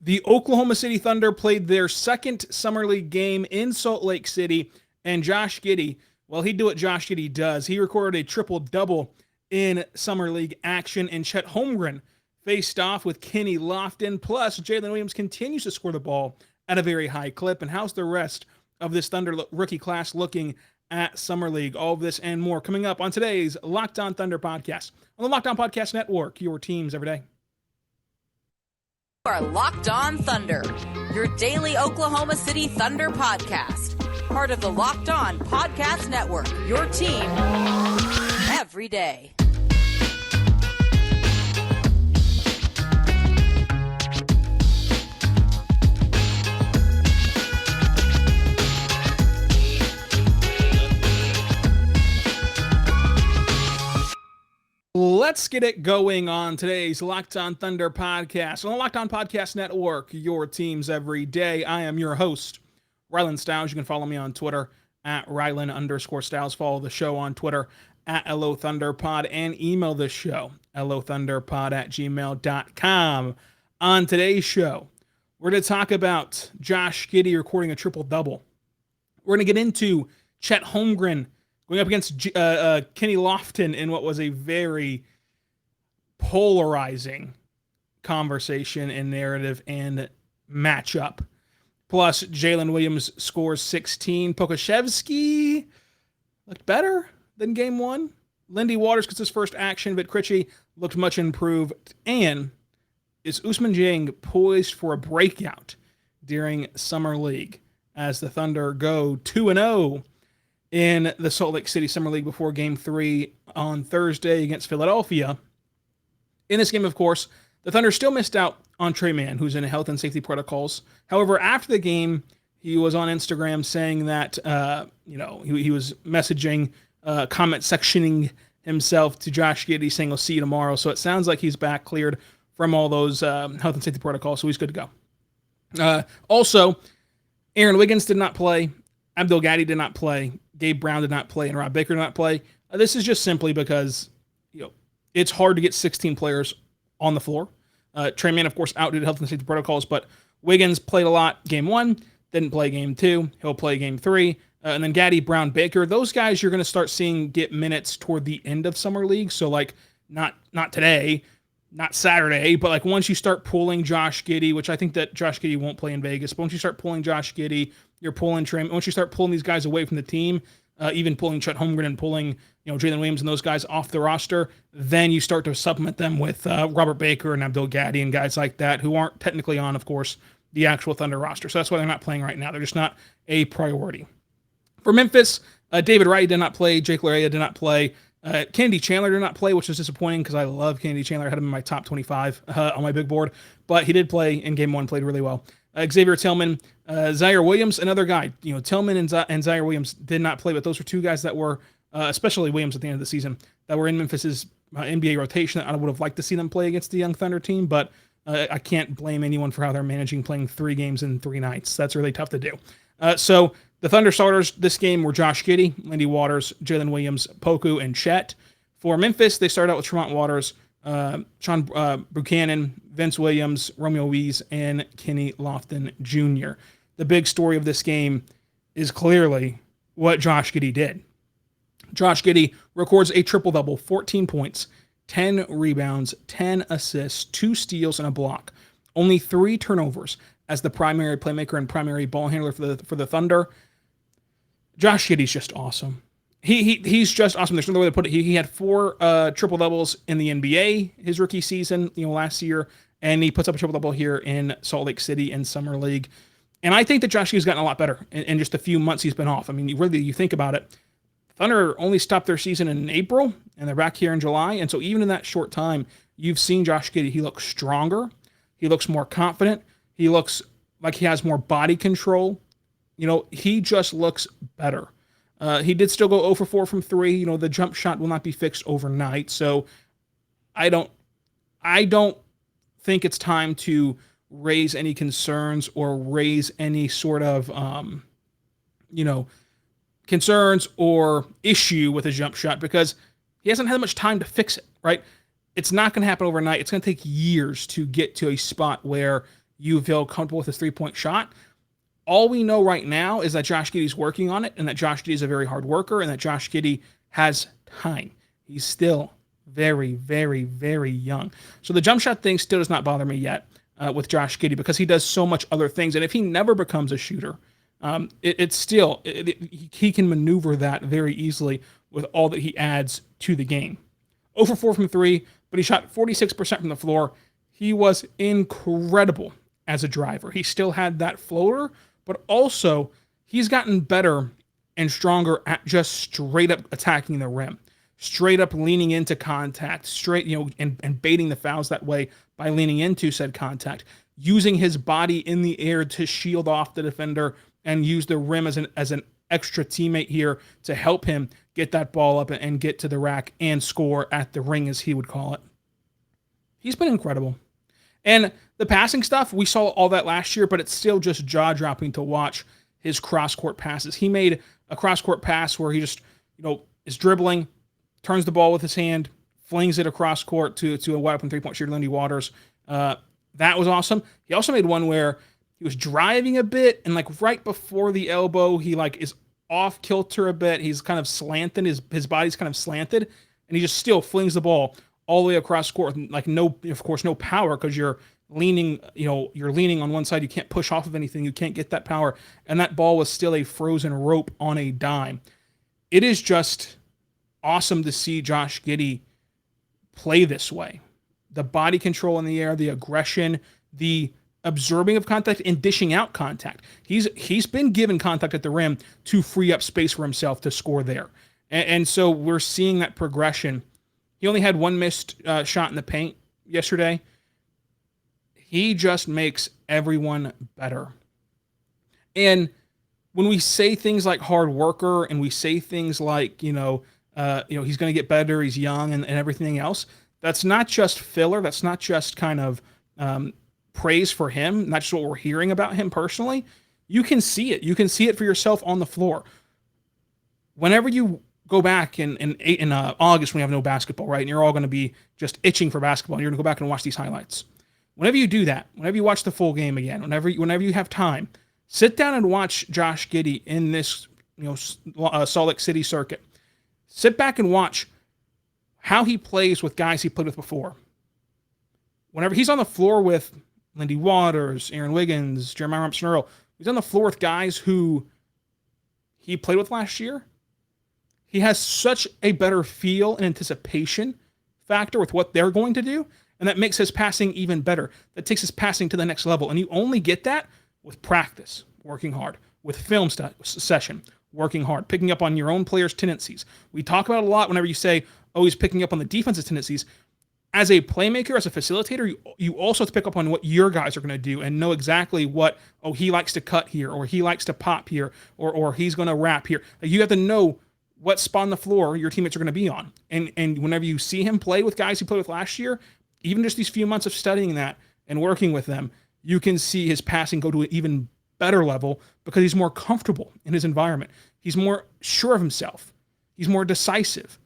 The Oklahoma City Thunder played their second Summer League game in Salt Lake City, and Josh Giddey, well, he do what Josh Giddey does. He recorded a triple-double in Summer League action, and Chet Holmgren faced off with Kenny Lofton. Plus, Jalen Williams continues to score the ball at a very high clip. And how's the rest of this Thunder rookie class looking at Summer League? All of this and more coming up on today's Locked On Thunder podcast on the Locked On Podcast Network, your teams every day. You are Locked On Thunder, your daily Oklahoma City Thunder podcast. Part of the Locked On Podcast Network, your team every day. Let's get it going on today's Locked On Thunder podcast on the Locked On Podcast Network, your teams every day. I am your host, Rylan Stiles. You can follow me on Twitter at Rylan_Stiles. Follow the show on Twitter at LOThunderPod and email the show, LOThunderPod@gmail.com. On today's show, we're going to talk about Josh Giddey recording a triple-double. We're going to get into Chet Holmgren going up against Kenny Lofton in what was a very polarizing conversation and narrative and matchup. Plus, Jalen Williams scores 16. Pokashevsky looked better than game one. Lindy Waters gets his first action, but Critchie looked much improved. And is Ousmane Dieng poised for a breakout during Summer League as the Thunder go 2-0 in the Salt Lake City Summer League before Game 3 on Thursday against Philadelphia? In this game, of course, the Thunder still missed out on Trey Mann, who's in health and safety protocols. However, after the game, he was on Instagram saying that, he was messaging, comment sectioning himself to Josh Giddey, saying, "I'll see you tomorrow." So it sounds like he's back, cleared from all those health and safety protocols, so he's good to go. Also, Aaron Wiggins did not play. Abdel Gaddy did not play. Gabe Brown did not play, and Rob Baker did not play. This is just simply because it's hard to get 16 players on the floor. Trey Mann, of course, out due to health and safety protocols, but Wiggins played a lot game 1, didn't play game 2. He'll play game 3. And then Gaddy, Brown, Baker, those guys you're going to start seeing get minutes toward the end of Summer League. So, not today, not Saturday, but once you start pulling Josh Giddey, which I think that Josh Giddey won't play in Vegas, but once you start pulling Josh Giddey, you're pulling Trey. Once you start pulling these guys away from the team, even pulling Chet Holmgren and pulling Jalen Williams and those guys off the roster, then you start to supplement them with Robert Baker and Abdel Gaddy and guys like that who aren't technically on, of course, the actual Thunder roster. So that's why they're not playing right now. They're just not a priority. For Memphis, David Wright did not play. Jake Larea did not play. Kennedy Chandler did not play, which is disappointing because I love Kennedy Chandler. I had him in my top 25 on my big board, but he did play in game 1, played really well. Xavier Tillman, Zaire Williams, another guy. Tillman and Zaire Williams did not play, but those were two guys that were, especially Williams at the end of the season, that were in Memphis's NBA rotation. I would have liked to see them play against the young Thunder team, but I can't blame anyone for how they're managing playing 3 games in 3 nights. That's really tough to do. So the Thunder starters this game were Josh Giddey, Lindy Waters, Jalen Williams, Poku, and Chet. For Memphis, they started out with Tremont Waters, Sean Buchanan, Vince Williams, Romeo Wees, and Kenny Lofton Jr. The big story of this game is clearly what Josh Giddey did. Josh Giddey records a triple-double, 14 points, 10 rebounds, 10 assists, 2 steals, and a block. Only 3 turnovers as the primary playmaker and primary ball handler for the Thunder. Josh Giddey's just awesome. He's just awesome. There's no other way to put it. He had 4 triple doubles in the NBA his rookie season, last year, and he puts up a triple double here in Salt Lake City in Summer League. And I think that Josh Giddey's gotten a lot better in just a few months he's been off. I mean, you think about it, Thunder only stopped their season in April, and they're back here in July. And so even in that short time, you've seen Josh Giddey. He looks stronger. He looks more confident. He looks like he has more body control. He just looks better. He did still go 0 for 4 from 3. The jump shot will not be fixed overnight. So I don't think it's time to raise any concerns or raise any sort of, concerns or issue with a jump shot because he hasn't had much time to fix it, right? It's not going to happen overnight. It's going to take years to get to a spot where you feel comfortable with his 3-point shot. All we know right now is that Josh Giddey's working on it, and that Josh Giddey is a very hard worker, and that Josh Giddey has time. He's still very, very, very young. So the jump shot thing still does not bother me yet with Josh Giddey, because he does so much other things. And if he never becomes a shooter, he can maneuver that very easily with all that he adds to the game. 0 for 4 from 3, but he shot 46% from the floor. He was incredible as a driver. He still had that floater, but also he's gotten better and stronger at just straight up attacking the rim, straight up leaning into contact, and baiting the fouls that way by leaning into said contact, using his body in the air to shield off the defender and use the rim as an extra teammate here to help him get that ball up and get to the rack and score at the ring, as he would call it. He's been incredible. And the passing stuff, we saw all that last year, but it's still just jaw-dropping to watch his cross-court passes. He made a cross-court pass where he just, is dribbling, turns the ball with his hand, flings it across court to a wide-open three-point shooter, Lindy Waters. That was awesome. He also made one where he was driving a bit, and right before the elbow, he is off kilter a bit. He's kind of slanted. His body's kind of slanted, and he just still flings the ball all the way across court. No power, because you're leaning on one side. You can't push off of anything. You can't get that power. And that ball was still a frozen rope on a dime. It is just awesome to see Josh Giddey play this way. The body control in the air, the aggression, the absorbing of contact and dishing out contact. He's been given contact at the rim to free up space for himself to score there. And so we're seeing that progression. He only had one missed shot in the paint yesterday. He just makes everyone better. And when we say things like hard worker, and we say things like, he's going to get better, he's young, and everything else, that's not just filler. That's not just kind of praise for him, not just what we're hearing about him personally. You can see it. You can see it for yourself on the floor. Whenever you go back in August when you have no basketball, right, and you're all going to be just itching for basketball, and you're going to go back and watch these highlights. Whenever you do that, whenever you watch the full game again, whenever you have time, sit down and watch Josh Giddey in this Salt Lake City circuit. Sit back and watch how he plays with guys he played with before. Whenever he's on the floor with Lindy Waters, Aaron Wiggins, Jeremiah Robinson-Earl, he's on the floor with guys who he played with last year. He has such a better feel and anticipation factor with what they're going to do, and that makes his passing even better. That takes his passing to the next level, and you only get that with practice, working hard, with film session, working hard, picking up on your own players' tendencies. We talk about it a lot whenever you say, oh, he's picking up on the defensive tendencies. As a playmaker, as a facilitator, you also have to pick up on what your guys are going to do and know exactly what, he likes to cut here, or he likes to pop here, or he's going to wrap here. You have to know what spot on the floor your teammates are going to be on. And whenever you see him play with guys he played with last year, even just these few months of studying that and working with them, you can see his passing go to an even better level because he's more comfortable in his environment. He's more sure of himself. He's more decisive.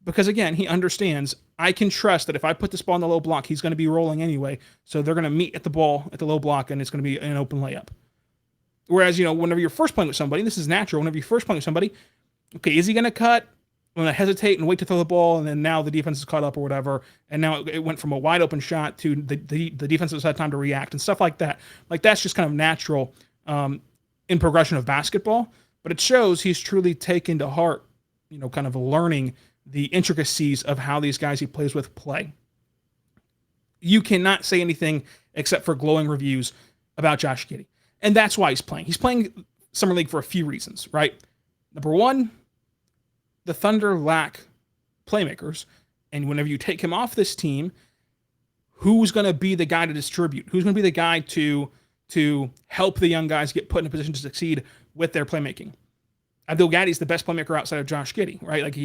Because again, he understands, I can trust that if I put this ball in the low block, he's going to be rolling anyway. So they're going to meet at the ball at the low block, and it's going to be an open layup. Whereas, whenever you're first playing with somebody, and this is natural, whenever you're first playing with somebody, okay, is he going to cut? I'm going to hesitate and wait to throw the ball, and then now the defense is caught up or whatever, and now it went from a wide open shot to the defense has had time to react and stuff like that. That's just kind of natural in progression of basketball, but it shows he's truly taken to heart, kind of learning the intricacies of how these guys he plays with play. You cannot say anything except for glowing reviews about Josh Giddey. And that's why he's playing. He's playing Summer League for a few reasons, right? Number one, the Thunder lack playmakers. And whenever you take him off this team, who's going to be the guy to distribute? Who's going to be the guy to help the young guys get put in a position to succeed with their playmaking? Abdul Gaddy's the best playmaker outside of Josh Giddey, right?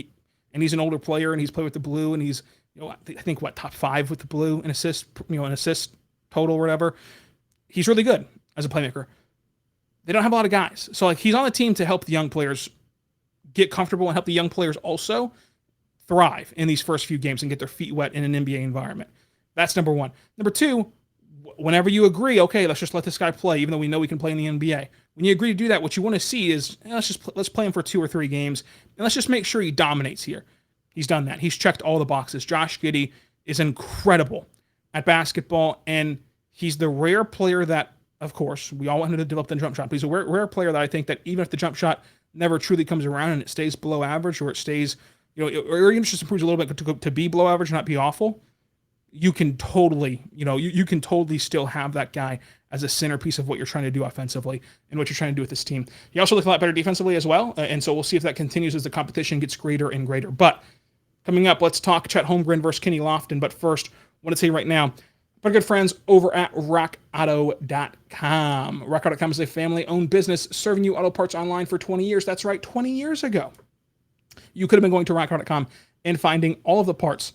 He's an older player, and he's played with the Blue, and he's, I think top 5 with the Blue in assists, an assist total or whatever. He's really good as a playmaker. They don't have a lot of guys. So he's on the team to help the young players get comfortable and help the young players also thrive in these first few games and get their feet wet in an NBA environment. That's number one. Number two, whenever you agree, okay, let's just let this guy play, even though we know we can play in the NBA. When you agree to do that, what you want to see is let's play him for 2 or 3 games, and let's just make sure he dominates here. He's done that. He's checked all the boxes. Josh Giddey is incredible at basketball, and he's the rare player that, of course, we all want him to develop the jump shot, but he's a rare player that I think that even if the jump shot never truly comes around and it stays below average, or it stays, or even just improves a little bit to be below average, not be awful, you can totally, you can totally still have that guy as a centerpiece of what you're trying to do offensively and what you're trying to do with this team. He also looked a lot better defensively as well, and so we'll see if that continues as the competition gets greater and greater. But coming up, let's talk Chet Holmgren versus Kenny Lofton. But first, I want to tell you right now, our good friends over at RockAuto.com. RockAuto.com is a family-owned business serving you auto parts online for 20 years. That's right, 20 years ago. You could have been going to RockAuto.com and finding all of the parts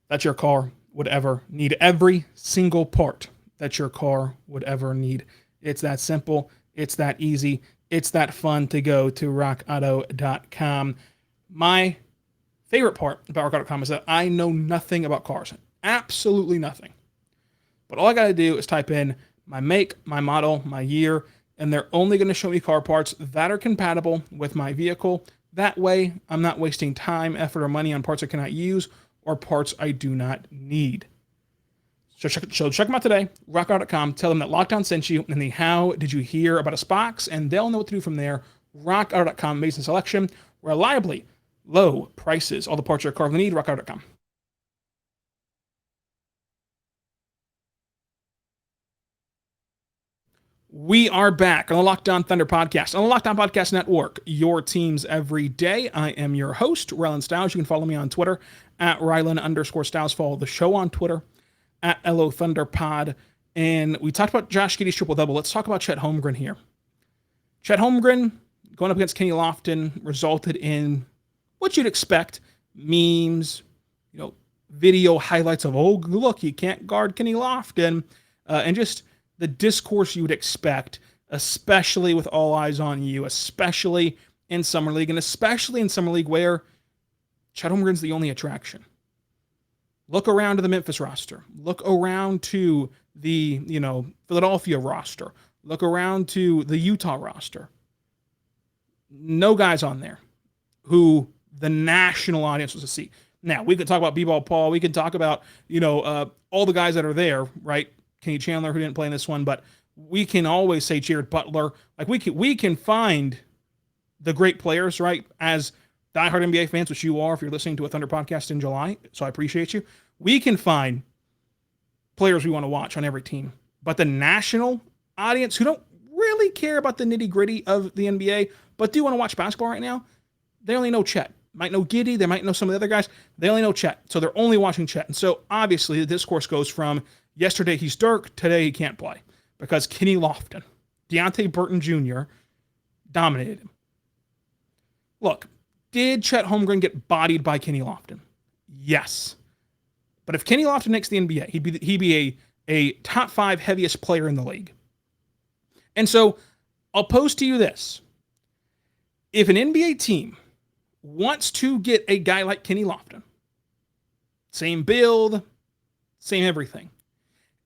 that your car would ever need. Every single part that your car would ever need. It's that simple. It's that easy. It's that fun to go to RockAuto.com. My favorite part about RockAuto.com is that I know nothing about cars. Absolutely nothing. But all I got to do is type in my make, my model, my year, and they're only going to show me car parts that are compatible with my vehicle. That way, I'm not wasting time, effort, or money on parts I cannot use or parts I do not need. So check them out today, RockAuto.com. Tell them that Lockdown sent you, and the how did you hear about us box, and they'll know what to do from there. RockAuto.com, amazing selection, reliably low prices. All the parts your car will need, RockAuto.com. We are back on the Locked On Thunder podcast, on the Locked On Podcast Network, your teams every day. I am your host, Rylan Stiles. You can follow me on Twitter at Rylan_Stiles. Follow the show on Twitter at LO Thunder Pod. And we talked about Josh Giddey's triple-double. Let's talk about Chet Holmgren here. Chet Holmgren going up against Kenny Lofton resulted in what you'd expect. Memes, video highlights of, oh, look, he can't guard Kenny Lofton. And just the discourse you would expect, especially with all eyes on you, especially in Summer League, and especially in Summer League where Chet Holmgren's the only attraction. Look around to the Memphis roster. Look around to the, Philadelphia roster. Look around to the Utah roster. No guys on there who the national audience was to see. Now, we could talk about B-Ball Paul. We could talk about, all the guys that are there, right? Kenny Chandler, who didn't play in this one, but we can always say Jared Butler. Like we can find the great players, right? As diehard NBA fans, which you are if you're listening to a Thunder podcast in July, so I appreciate you. We can find players we want to watch on every team. But the national audience who don't really care about the nitty-gritty of the NBA, but do want to watch basketball right now, they only know Chet. Might know Giddey, they might know some of the other guys. They only know Chet, so they're only watching Chet. And so obviously the discourse goes from yesterday he's Dirk, today he can't play because Kenny Lofton, Deontay Burton Jr. dominated him. Look, did Chet Holmgren get bodied by Kenny Lofton? Yes. But if Kenny Lofton makes the NBA, he'd be a top 5 heaviest player in the league. And so I'll pose to you this. If an NBA team wants to get a guy like Kenny Lofton, same build, same everything,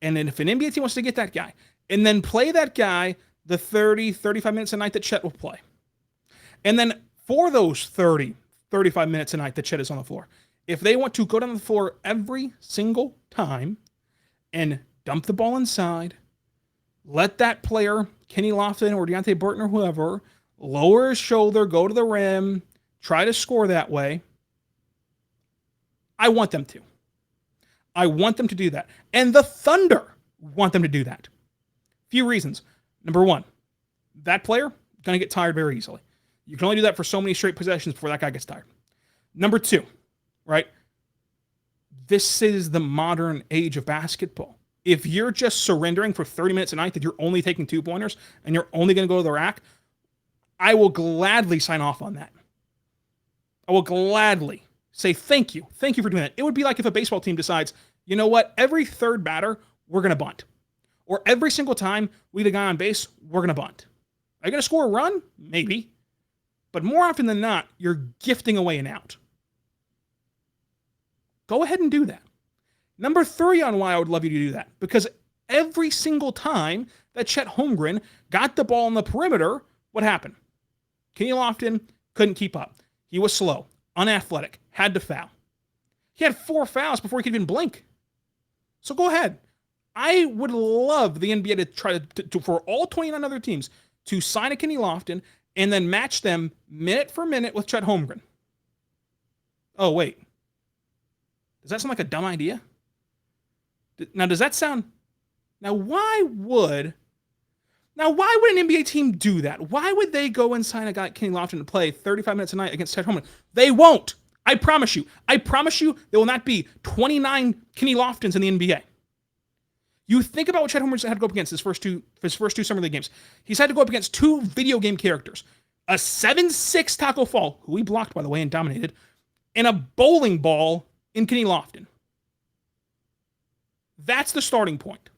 and then if an NBA team wants to get that guy and then play that guy the 30, 35 minutes a night that Chet will play, and then for those 30, 35 minutes a night that Chet is on the floor, if they want to go down the floor every single time and dump the ball inside, let that player, Kenny Lofton or Deontay Burton or whoever, lower his shoulder, go to the rim, try to score that way, I want them to. I want them to do that. And the Thunder want them to do that. Few reasons. Number one, that player going to get tired very easily. You can only do that for so many straight possessions before that guy gets tired. Number two, right? This is the modern age of basketball. If you're just surrendering for 30 minutes a night that you're only taking 2-pointers and you're only going to go to the rack, I will gladly sign off on that. I will gladly say thank you. Thank you for doing that. It would be like if a baseball team decides, you know what, every third batter, we're going to bunt. Or every single time we get a guy on base, we're going to bunt. Are you going to score a run? Maybe. But more often than not, you're gifting away an out. Go ahead and do that. Number 3 on why I would love you to do that. Because every single time that Chet Holmgren got the ball on the perimeter, what happened? Kenny Lofton couldn't keep up. He was slow, unathletic, had to foul. He had 4 fouls before he could even blink. So go ahead. I would love the NBA to try to for all 29 other teams to sign a Kenny Lofton and then match them minute for minute with Chet Holmgren. Oh, wait. Does that sound like a dumb idea? Now, does that sound... Now, why would an NBA team do that? Why would they go and sign a guy like Kenny Lofton to play 35 minutes a night against Chet Holmgren? They won't. I promise you. I promise you there will not be 29 Kenny Loftons in the NBA. You think about what Chet Holmgren had to go up against his first two Summer League games. He's had to go up against 2 video game characters. A 7'6" Taco Fall, who he blocked, by the way, and dominated, and a bowling ball in Kenny Lofton. That's the starting point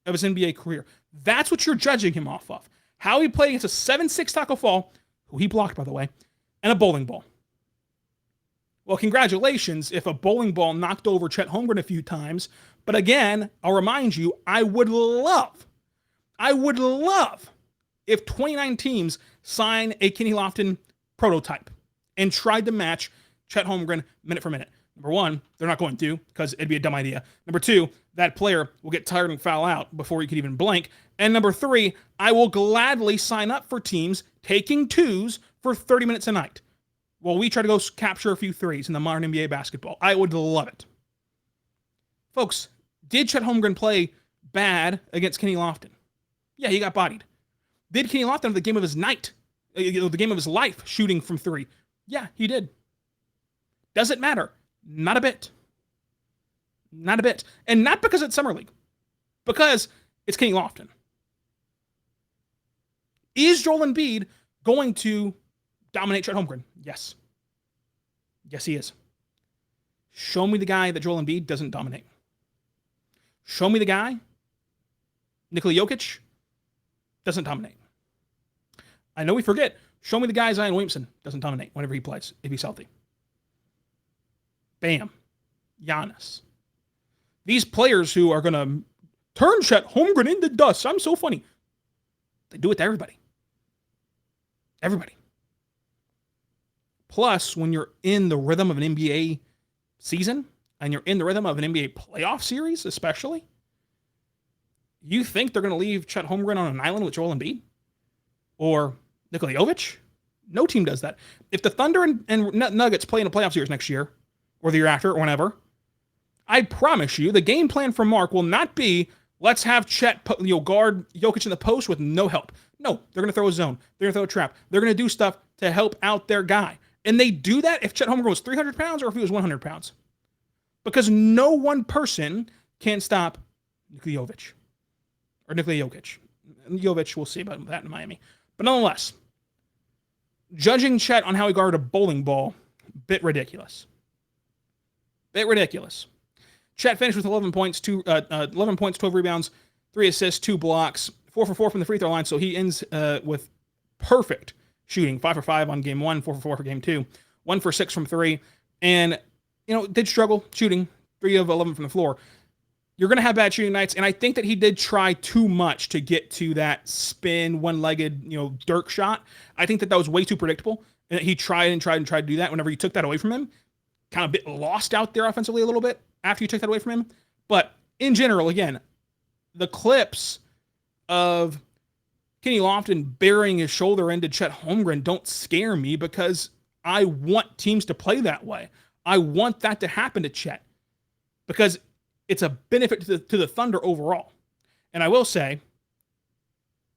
of his NBA career. That's what you're judging him off of. How he played against a 7'6" Taco Fall, who he blocked, by the way, and a bowling ball. Well, congratulations if a bowling ball knocked over Chet Holmgren a few times. But again, I'll remind you, I would love if 29 teams sign a Kenny Lofton prototype and tried to match Chet Holmgren minute for minute. Number one, they're not going to because it'd be a dumb idea. Number two, that player will get tired and foul out before he could even blink. And number three, I will gladly sign up for teams taking 2s for 30 minutes a night while we try to go capture a few threes in the modern NBA basketball. I would love it. Folks, did Chet Holmgren play bad against Kenny Lofton? Yeah, he got bodied. Did Kenny Lofton have the game of his night, the game of his life, shooting from 3? Yeah, he did. Does it matter? Not a bit. Not a bit. And not because it's Summer League. Because it's Kenny Lofton. Is Joel Embiid going to dominate Chet Holmgren? Yes. Yes, he is. Show me the guy that Joel Embiid doesn't dominate. Show me the guy, Nikola Jokic, doesn't dominate. I know we forget. Show me the guy Zion Williamson doesn't dominate whenever he plays, if he's healthy. Bam. Giannis. These players who are going to turn Chet Holmgren into dust. I'm so funny. They do it to everybody. Everybody. Plus, when you're in the rhythm of an NBA season, and you're in the rhythm of an NBA playoff series, especially, you think they're going to leave Chet Holmgren on an island with Joel Embiid? Or Nikola Jokic? No team does that. If the Thunder and Nuggets play in a playoff series next year, or the year after, or whenever, I promise you, the game plan for Mark will not be, let's have Chet guard Jokic in the post with no help. No, they're going to throw a zone. They're going to throw a trap. They're going to do stuff to help out their guy. And they do that if Chet Holmgren was 300 pounds or if he was 100 pounds. Because no one person can stop Nikola Jokic. Or Nikola Jokic. Jokic, we'll see about that in Miami. But nonetheless, judging Chet on how he guarded a bowling ball, bit ridiculous. Bit ridiculous. Chet finished with 11 points, 12 rebounds, 3 assists, 2 blocks, 4 for 4 from the free throw line. So he ends with perfect shooting. 5 for 5 on game 1, 4 for 4 for game 2, 1 for 6 from 3. And did struggle shooting 3 of 11 from the floor. You're going to have bad shooting nights, and I think that he did try too much to get to that spin, one-legged, Dirk shot. I think that was way too predictable, and he tried to do that. Whenever you took that away from him, kind of a bit lost out there offensively a little bit after you took that away from him. But in general, again, the clips of Kenny Lofton burying his shoulder into Chet Holmgren don't scare me because I want teams to play that way. I want that to happen to Chet because it's a benefit to the Thunder overall. And I will say,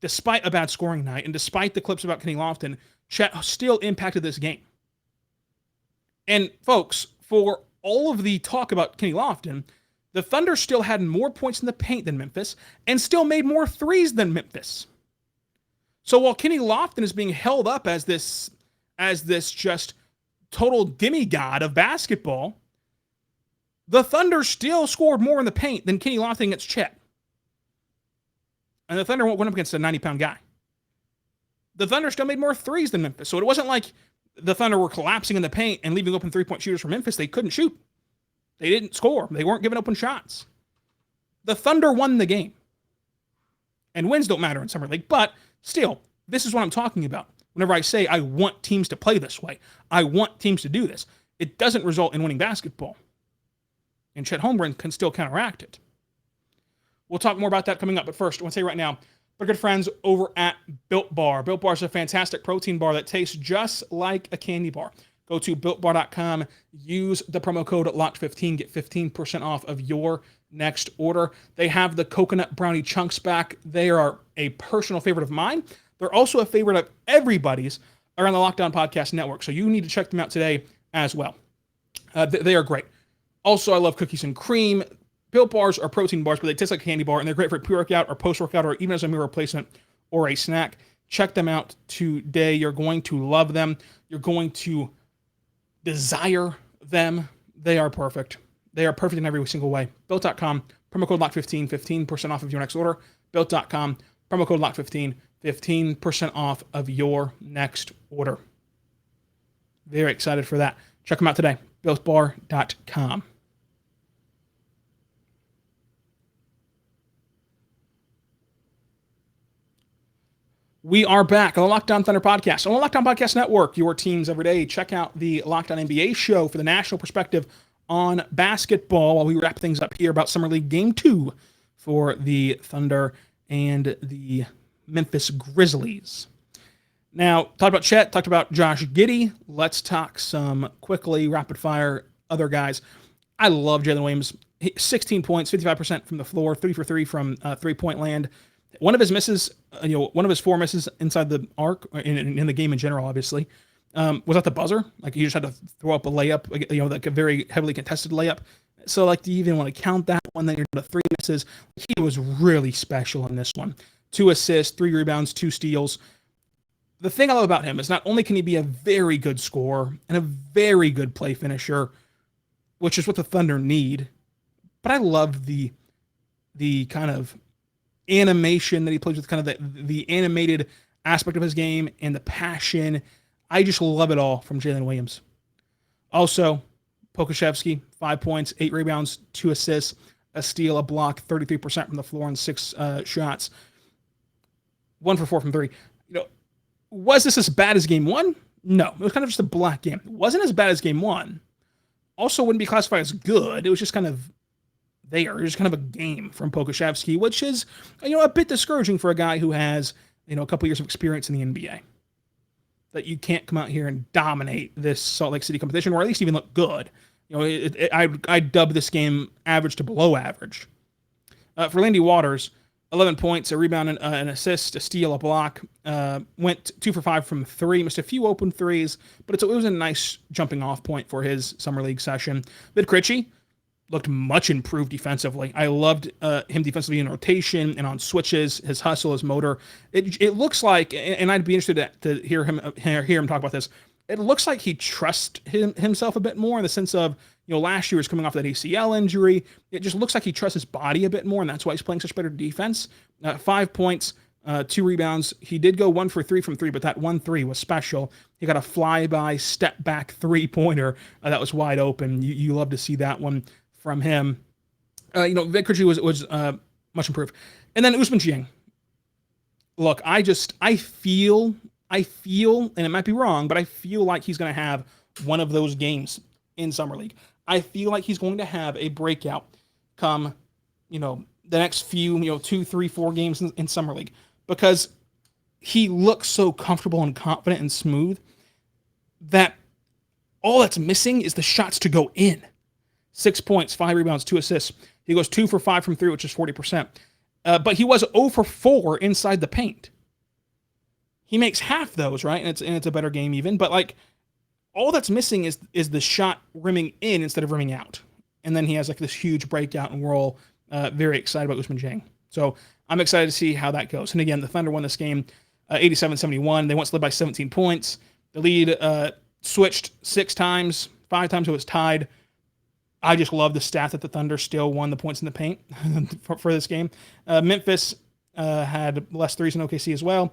despite a bad scoring night and despite the clips about Kenny Lofton, Chet still impacted this game. And folks, for all of the talk about Kenny Lofton, the Thunder still had more points in the paint than Memphis and still made more threes than Memphis. So while Kenny Lofton is being held up as this just total demigod of basketball, the Thunder still scored more in the paint than Kenny Lofton against Chet. And the Thunder went up against a 90-pound guy. The Thunder still made more threes than Memphis. So it wasn't like the Thunder were collapsing in the paint and leaving open three-point shooters for Memphis. They couldn't shoot. They didn't score. They weren't giving open shots. The Thunder won the game. And wins don't matter in Summer League, but still, this is what I'm talking about. Whenever I say I want teams to play this way, I want teams to do this, it doesn't result in winning basketball. And Chet Holmgren can still counteract it. We'll talk more about that coming up, but first, I want to say right now, our good friends over at Built Bar. Built Bar is a fantastic protein bar that tastes just like a candy bar. Go to BuiltBar.com, use the promo code LOCKED15, get 15% off of your next order. They have the coconut brownie chunks back. They are a personal favorite of mine. They're also a favorite of everybody's around the Locked On Podcast Network, so you need to check them out today as well. They are great. Also, I love cookies and cream. Built Bars are protein bars, but they taste like a candy bar, and they're great for pre-workout or post-workout or even as a meal replacement or a snack. Check them out today. You're going to love them. You're going to desire them. They are perfect. They are perfect in every single way. Built.com, promo code LOCK15, 15% off of your next order. Built.com, promo code LOCK15, 15% off of your next order. Very excited for that. Check them out today. BuiltBar.com. We are back on the Locked On Thunder podcast. On the Locked On Podcast Network, your teams every day. Check out the Locked On NBA show for the national perspective on basketball while we wrap things up here about Summer League Game 2 for the Thunder and the Memphis Grizzlies. Now, talked about Chet, talked about Josh Giddey. Let's talk some quickly, rapid-fire other guys. I love Jalen Williams. 16 points, 55% from the floor, 3 for 3 from three-point land. One of his misses, one of his 4 misses inside the arc, in the game in general, obviously, was at the buzzer. Like, he just had to throw up a layup, like a very heavily contested layup. So, like, do you even want to count that one? Then you're down to 3 misses. He was really special in this one. 2 assists, 3 rebounds, 2 steals. The thing I love about him is not only can he be a very good scorer and a very good play finisher, which is what the Thunder need, but I love the kind of animation that he plays with, kind of the animated aspect of his game and the passion. I just love it all from Jalen Williams. Also, Pokusevski, 5 points, 8 rebounds, 2 assists, a steal, a block, 33% from the floor on 6 shots. 1 for 4 from 3. Was this as bad as game 1? No. It was kind of just a black game. It wasn't as bad as game 1. Also wouldn't be classified as good. It was just kind of there. It was just kind of a game from Pokusevski, which is, a bit discouraging for a guy who has, a couple years of experience in the NBA. That you can't come out here and dominate this Salt Lake City competition, or at least even look good. I dub this game average to below average. For Landy Waters, 11 points, a rebound, an assist, a steal, a block. Went 2 for 5 from 3. Missed a few open threes, but it was a nice jumping off point for his Summer League session. Vid Krejci looked much improved defensively. I loved him defensively in rotation and on switches, his hustle, his motor. It looks like, and I'd be interested to hear him talk about this. It looks like he trusts himself a bit more in the sense of, last year he was coming off that ACL injury. It just looks like he trusts his body a bit more, and that's why he's playing such better defense. 5 points, 2 rebounds. He did go 1 for 3 from 3, but that 1-3 was special. He got a flyby, step-back three-pointer that was wide open. You love to see that one from him. Vic Krejci was much improved. And then Ousmane Dieng. Look, I feel, and it might be wrong, but I feel like he's going to have one of those games in Summer League. I feel like he's going to have a breakout come, the next few, 2, 3, 4 games in Summer League, because he looks so comfortable and confident and smooth that all that's missing is the shots to go in. 6 points, 5 rebounds, 2 assists. He goes 2 for 5 from 3, which is 40%. But he was 0 for 4 inside the paint. He makes half those, right? And it's a better game even. But all that's missing is the shot rimming in instead of rimming out. And then he has this huge breakout, and we're all very excited about Ousmane Dieng. So I'm excited to see how that goes. And again, the Thunder won this game 87-71. They once led by 17 points. The lead switched 6 times. 5 times it was tied. I just love the stat that the Thunder still won the points in the paint for this game. Memphis had less threes than OKC as well.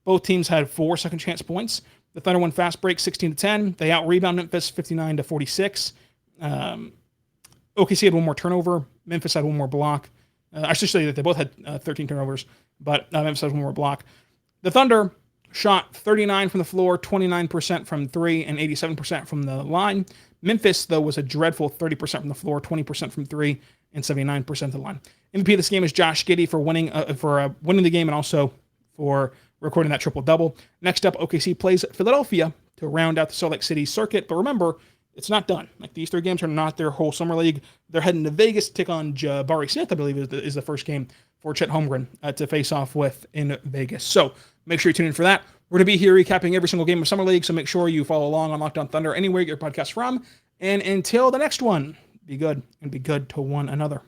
Both teams had 4 second chance points. The Thunder won fast break 16-10. They out-rebound Memphis 59-46. OKC had 1 more turnover. Memphis had 1 more block. I should say that they both had 13 turnovers, but Memphis has one more block. The Thunder shot 39 from the floor, 29% from three, and 87% from the line. Memphis, though, was a dreadful 30% from the floor, 20% from three, and 79% of the line. MVP of this game is Josh Giddey for winning the game and also for recording that triple-double. Next up, OKC plays Philadelphia to round out the Salt Lake City circuit. But remember, it's not done. Like, these three games are not their whole summer league. They're heading to Vegas to take on Jabari Smith, I believe, is the first game for Chet Holmgren to face off with in Vegas. So make sure you tune in for that. We're going to be here recapping every single game of Summer League, so make sure you follow along on Locked On Thunder anywhere you get your podcast from. And until the next one, be good and be good to one another.